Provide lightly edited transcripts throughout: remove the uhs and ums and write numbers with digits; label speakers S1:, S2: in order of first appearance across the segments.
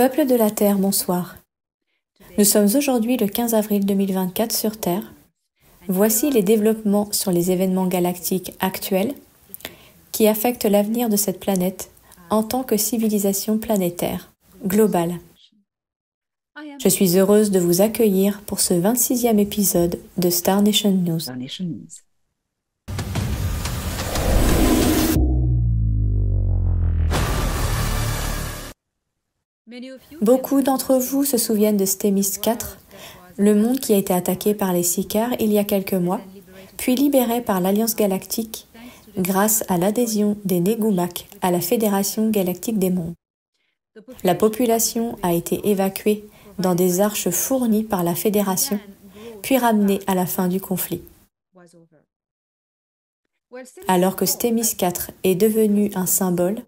S1: Peuple de la Terre, bonsoir. Nous sommes aujourd'hui le 15 avril 2024 sur Terre. Voici les développements sur les événements galactiques actuels qui affectent l'avenir de cette planète en tant que civilisation planétaire, globale. Je suis heureuse de vous accueillir pour ce 26e épisode de Star Nation News. Beaucoup d'entre vous se souviennent de Stémis 4, le monde qui a été attaqué par les Sicars il y a quelques mois, puis libéré par l'Alliance Galactique grâce à l'adhésion des Negumak à la Fédération Galactique des Mondes. La population a été évacuée dans des arches fournies par la Fédération, puis ramenée à la fin du conflit. Alors que Stémis 4 est devenu un symbole,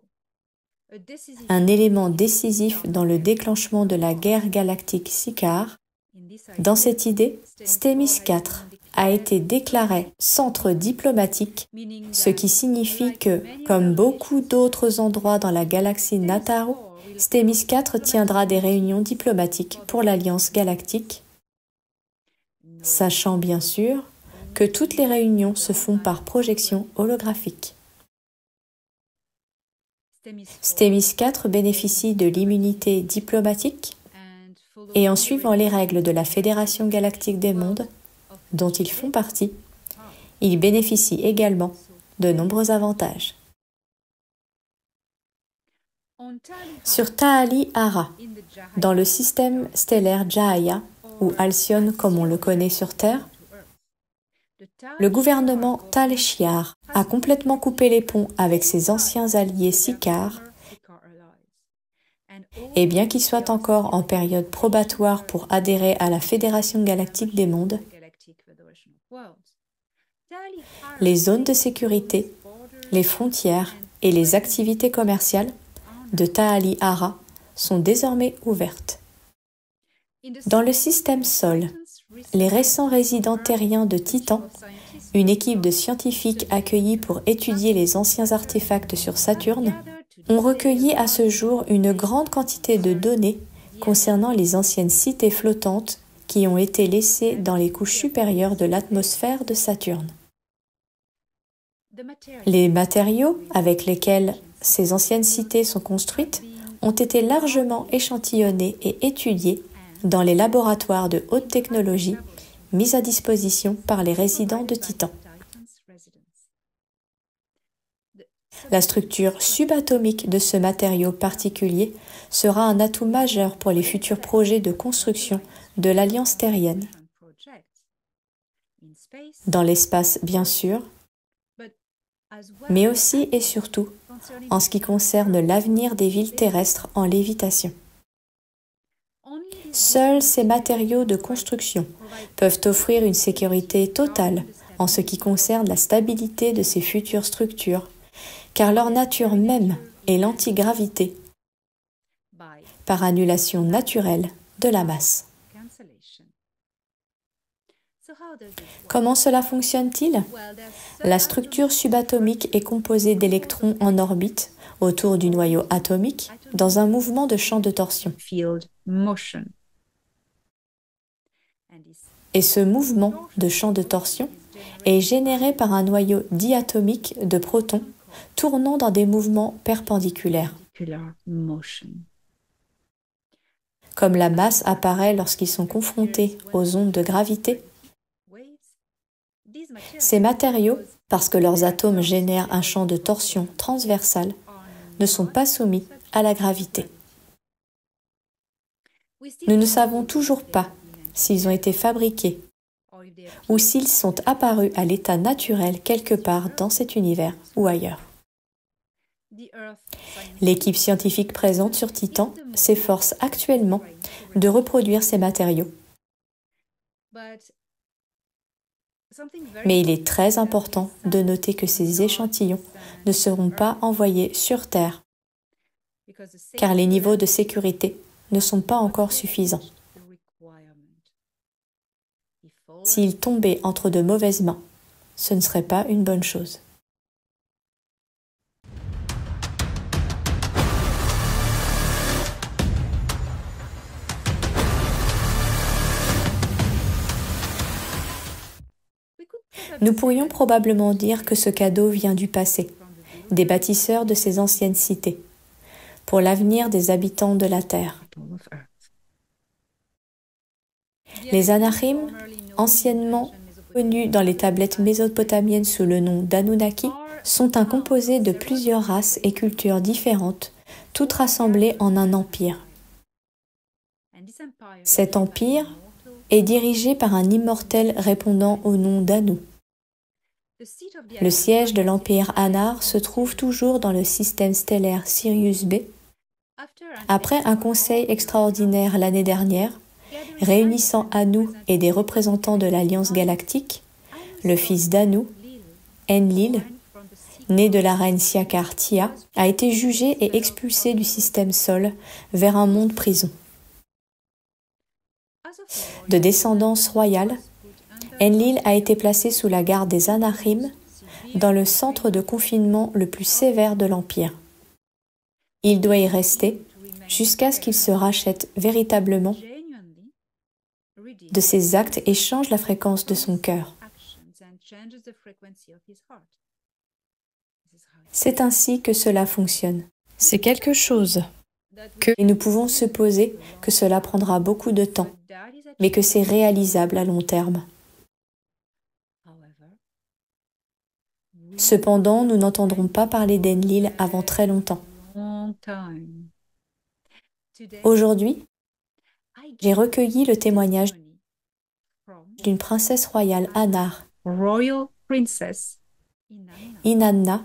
S1: un élément décisif dans le déclenchement de la guerre galactique Sicar, dans cette idée, Stémis 4 a été déclaré centre diplomatique, ce qui signifie que, comme beaucoup d'autres endroits dans la galaxie Nataru, Stémis 4 tiendra des réunions diplomatiques pour l'Alliance Galactique, sachant bien sûr que toutes les réunions se font par projection holographique. Stémis 4 bénéficie de l'immunité diplomatique et en suivant les règles de la Fédération Galactique des Mondes, dont ils font partie, ils bénéficient également de nombreux avantages. Sur Taali Ara, dans le système stellaire Jaya, ou Alcyon comme on le connaît sur Terre, le gouvernement Tal Shiar a complètement coupé les ponts avec ses anciens alliés Sicars, et bien qu'il soit encore en période probatoire pour adhérer à la Fédération Galactique des Mondes, les zones de sécurité, les frontières et les activités commerciales de Taali Ara sont désormais ouvertes. Dans le système Sol, les récents résidents terriens de Titan, une équipe de scientifiques accueillis pour étudier les anciens artefacts sur Saturne, ont recueilli à ce jour une grande quantité de données concernant les anciennes cités flottantes qui ont été laissées dans les couches supérieures de l'atmosphère de Saturne. Les matériaux avec lesquels ces anciennes cités sont construites ont été largement échantillonnés et étudiés dans les laboratoires de haute technologie mis à disposition par les résidents de Titan. La structure subatomique de ce matériau particulier sera un atout majeur pour les futurs projets de construction de l'Alliance terrienne. Dans l'espace, bien sûr, mais aussi et surtout en ce qui concerne l'avenir des villes terrestres en lévitation. Seuls ces matériaux de construction peuvent offrir une sécurité totale en ce qui concerne la stabilité de ces futures structures, car leur nature même est l'antigravité, par annulation naturelle de la masse. Comment cela fonctionne-t-il? La structure subatomique est composée d'électrons en orbite autour du noyau atomique dans un mouvement de champ de torsion. Et ce mouvement de champ de torsion est généré par un noyau diatomique de protons tournant dans des mouvements perpendiculaires. Comme la masse apparaît lorsqu'ils sont confrontés aux ondes de gravité, ces matériaux, parce que leurs atomes génèrent un champ de torsion transversal, ne sont pas soumis à la gravité. Nous ne savons toujours pas s'ils ont été fabriqués ou s'ils sont apparus à l'état naturel quelque part dans cet univers ou ailleurs. L'équipe scientifique présente sur Titan s'efforce actuellement de reproduire ces matériaux. Mais il est très important de noter que ces échantillons ne seront pas envoyés sur Terre, car les niveaux de sécurité ne sont pas encore suffisants. S'ils tombaient entre de mauvaises mains, ce ne serait pas une bonne chose. Nous pourrions probablement dire que ce cadeau vient du passé, des bâtisseurs de ces anciennes cités, pour l'avenir des habitants de la Terre. Les Anakim, anciennement connus dans les tablettes mésopotamiennes sous le nom d'Anunnaki, sont un composé de plusieurs races et cultures différentes, toutes rassemblées en un empire. Cet empire est dirigé par un immortel répondant au nom d'Anu. Le siège de l'empire Anar se trouve toujours dans le système stellaire Sirius B. Après un conseil extraordinaire l'année dernière, réunissant Anu et des représentants de l'Alliance galactique, le fils d'Anu, Enlil, né de la reine Siakar Tia, a été jugé et expulsé du système Sol vers un monde prison. De descendance royale, Enlil a été placé sous la garde des Anakim dans le centre de confinement le plus sévère de l'Empire. Il doit y rester jusqu'à ce qu'il se rachète véritablement de ses actes et change la fréquence de son cœur. C'est ainsi que cela fonctionne. C'est quelque chose et nous pouvons supposer que cela prendra beaucoup de temps, mais que c'est réalisable à long terme. Cependant, nous n'entendrons pas parler d'Enlil avant très longtemps. Aujourd'hui, j'ai recueilli le témoignage d'une princesse royale Anar, Inanna,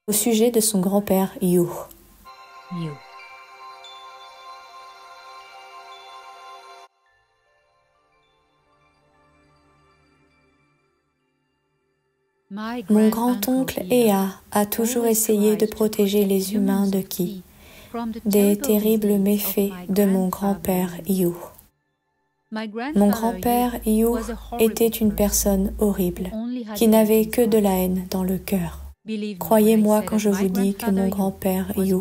S1: au sujet de son grand-père Yu. Mon grand-oncle Ea a toujours essayé de protéger les humains de qui? Des terribles méfaits de mon grand-père Yu. Mon grand-père Yu était une personne horrible, qui n'avait que de la haine dans le cœur. Croyez-moi quand je vous dis que mon grand-père Yu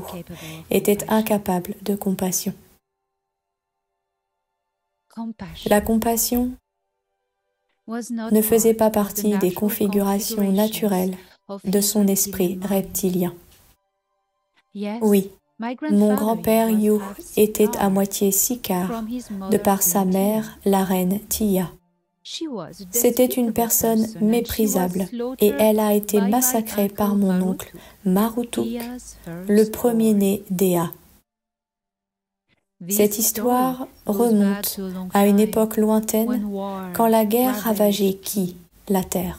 S1: était incapable de compassion. La compassion ne faisait pas partie des configurations naturelles de son esprit reptilien. Oui, mon grand-père Yu était à moitié sicard de par sa mère, la reine Tia. C'était une personne méprisable et elle a été massacrée par mon oncle Marutuk, le premier-né d'Ea. Cette histoire remonte à une époque lointaine quand la guerre ravageait Ki, la terre.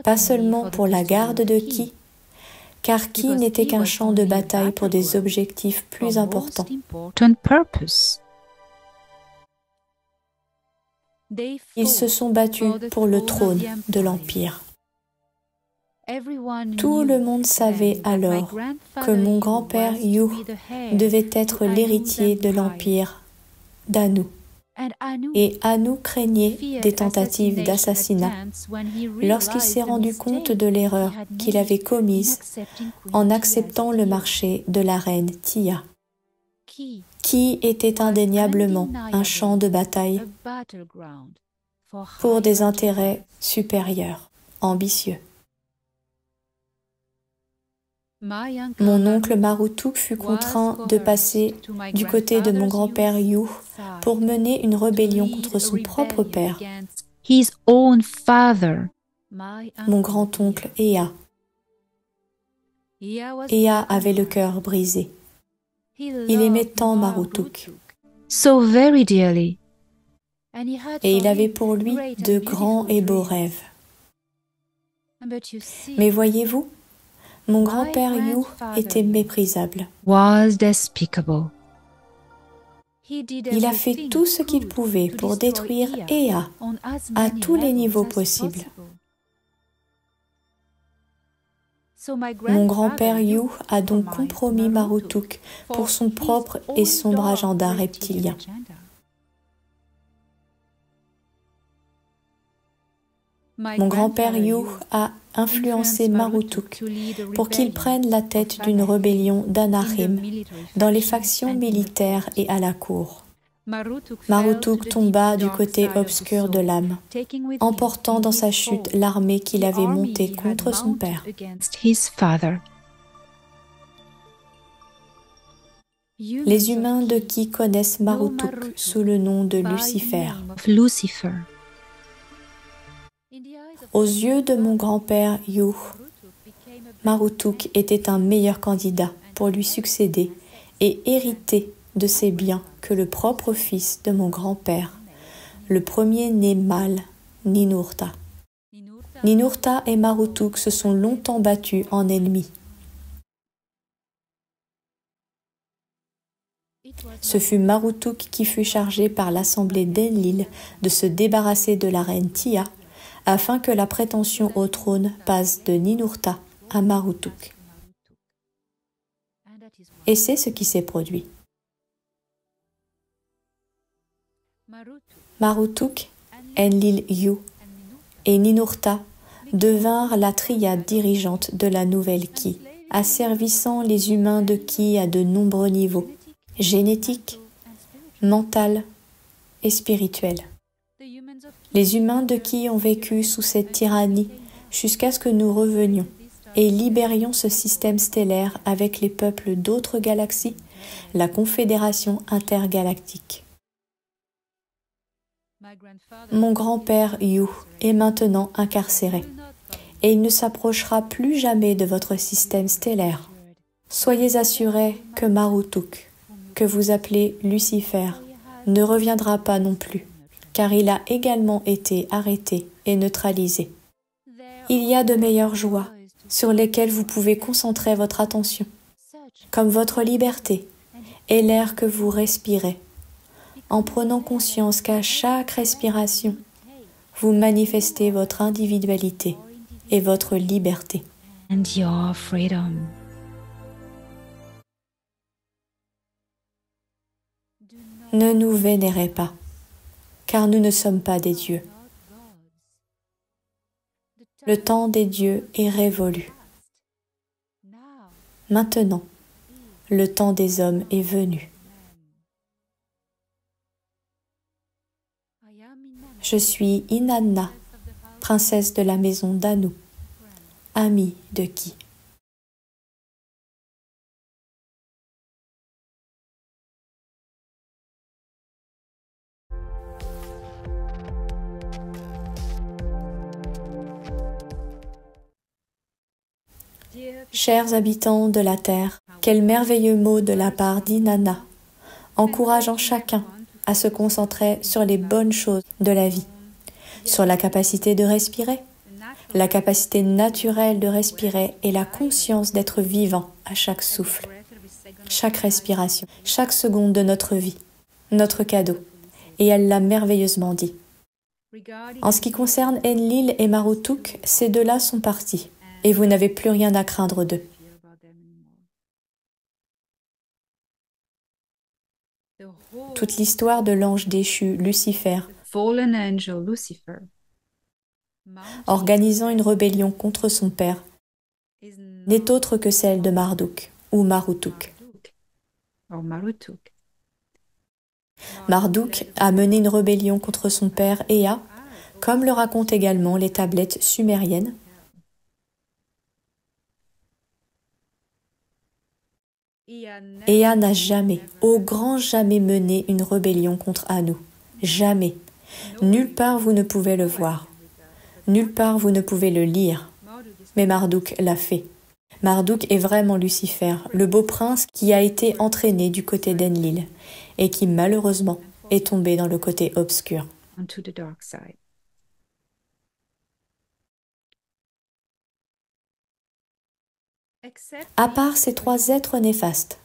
S1: Pas seulement pour la garde de Ki, car Ki n'était qu'un champ de bataille pour des objectifs plus importants. Ils se sont battus pour le trône de l'Empire. Tout le monde savait alors que mon grand-père Yu devait être l'héritier de l'Empire d'Anu. Et Anu craignait des tentatives d'assassinat lorsqu'il s'est rendu compte de l'erreur qu'il avait commise en acceptant le marché de la reine Tia, qui était indéniablement un champ de bataille pour des intérêts supérieurs, ambitieux. Mon oncle Marutuk fut contraint de passer du côté de mon grand-père Yu pour mener une rébellion contre son propre père, mon grand-oncle Ea. Ea avait le cœur brisé. Il aimait tant Marutuk. Et il avait pour lui de grands et beaux rêves. Mais voyez-vous, mon grand-père Yu était méprisable. Il a fait tout ce qu'il pouvait pour détruire Ea à tous les niveaux possibles. Mon grand-père Yu a donc compromis Marutuk pour son propre et sombre agenda reptilien. Mon grand-père Yu a influencé Marutuk pour qu'il prenne la tête d'une rébellion d'Anakim dans les factions militaires et à la cour. Marutuk tomba du côté obscur de l'âme, emportant dans sa chute l'armée qu'il avait montée contre son père. Les humains de Ki connaissent Marutuk sous le nom de Lucifer. Aux yeux de mon grand-père Yu, Marutuk était un meilleur candidat pour lui succéder et hériter de ses biens que le propre fils de mon grand-père, le premier-né mâle, Ninurta. Ninurta et Marutuk se sont longtemps battus en ennemis. Ce fut Marutuk qui fut chargé par l'assemblée d'Enlil de se débarrasser de la reine Tia afin que la prétention au trône passe de Ninurta à Marutuk. Et c'est ce qui s'est produit. Marutuk, Enlil-yu et Ninurta devinrent la triade dirigeante de la nouvelle Ki, asservissant les humains de Ki à de nombreux niveaux, génétique, mental et spirituel. Les humains de Ki ont vécu sous cette tyrannie jusqu'à ce que nous revenions et libérions ce système stellaire avec les peuples d'autres galaxies, la Confédération intergalactique. Mon grand-père Yu est maintenant incarcéré et il ne s'approchera plus jamais de votre système stellaire. Soyez assurés que Marutuk, que vous appelez Lucifer, ne reviendra pas non plus, car il a également été arrêté et neutralisé. Il y a de meilleures joies sur lesquelles vous pouvez concentrer votre attention, comme votre liberté et l'air que vous respirez, en prenant conscience qu'à chaque respiration, vous manifestez votre individualité et votre liberté.
S2: And your freedom.
S1: Ne nous vénérez pas, car nous ne sommes pas des dieux. Le temps des dieux est révolu. Maintenant, le temps des hommes est venu. Je suis Inanna, princesse de la maison d'Anu, amie de Ki. Chers habitants de la Terre, quel merveilleux mot de la part d'Inanna, encourageant chacun à se concentrer sur les bonnes choses de la vie, sur la capacité de respirer, la capacité naturelle de respirer et la conscience d'être vivant à chaque souffle, chaque respiration, chaque seconde de notre vie, notre cadeau. Et elle l'a merveilleusement dit. En ce qui concerne Enlil et Marutuk, ces deux-là sont partis. Et vous n'avez plus rien à craindre d'eux. Toute l'histoire de l'ange déchu Lucifer,
S2: Fallen angel Lucifer,
S1: organisant une rébellion contre son père, n'est autre que celle de Marduk ou Marutuk. Marduk a mené une rébellion contre son père Ea, comme le racontent également les tablettes sumériennes. Ea n'a jamais, au grand jamais mené une rébellion contre Anu. Jamais. Nulle part vous ne pouvez le voir. Nulle part vous ne pouvez le lire. Mais Marduk l'a fait. Marduk est vraiment Lucifer, le beau prince qui a été entraîné du côté d'Enlil et qui malheureusement est tombé dans le côté obscur. À part ces trois êtres néfastes,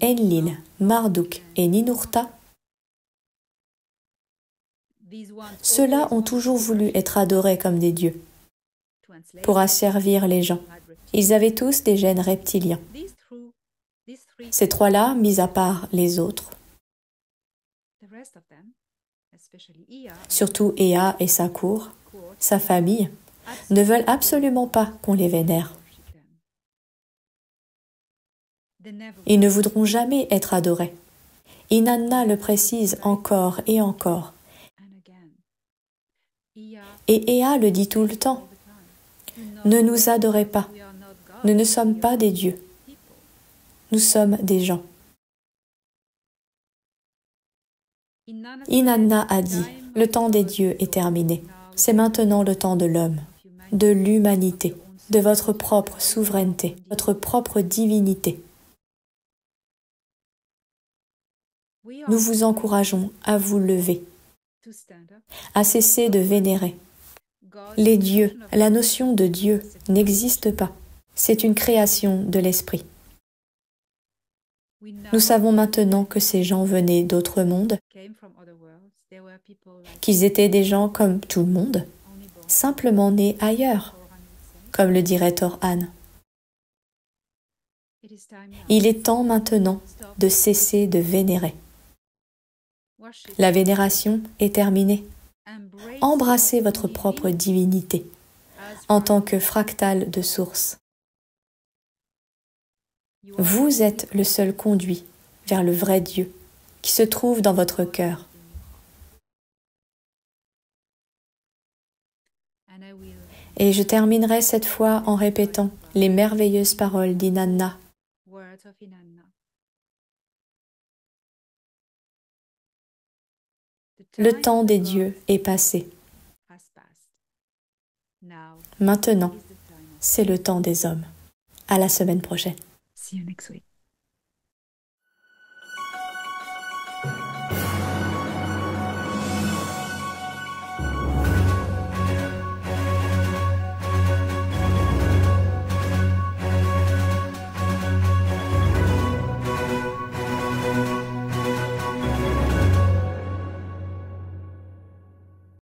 S1: Enlil, Marduk et Ninurta, ceux-là ont toujours voulu être adorés comme des dieux, pour asservir les gens. Ils avaient tous des gènes reptiliens. Ces trois-là, mis à part les autres, surtout Ea et sa cour, sa famille, ne veulent absolument pas qu'on les vénère. Ils ne voudront jamais être adorés. Inanna le précise encore et encore. Et Ea le dit tout le temps. Ne nous adorez pas. Nous ne sommes pas des dieux. Nous sommes des gens. Inanna a dit, le temps des dieux est terminé. C'est maintenant le temps de l'homme, de l'humanité, de votre propre souveraineté, votre propre divinité. Nous vous encourageons à vous lever, à cesser de vénérer. Les dieux, la notion de Dieu n'existe pas. C'est une création de l'esprit. Nous savons maintenant que ces gens venaient d'autres mondes, qu'ils étaient des gens comme tout le monde, simplement nés ailleurs, comme le dirait Thor Han. Il est temps maintenant de cesser de vénérer. La vénération est terminée. Embrassez votre propre divinité en tant que fractal de source. Vous êtes le seul conduit vers le vrai Dieu qui se trouve dans votre cœur. Et je terminerai cette fois en répétant les merveilleuses paroles d'Inanna. Le temps des dieux est passé. Maintenant, c'est le temps des hommes. À la semaine prochaine.
S2: See you next week.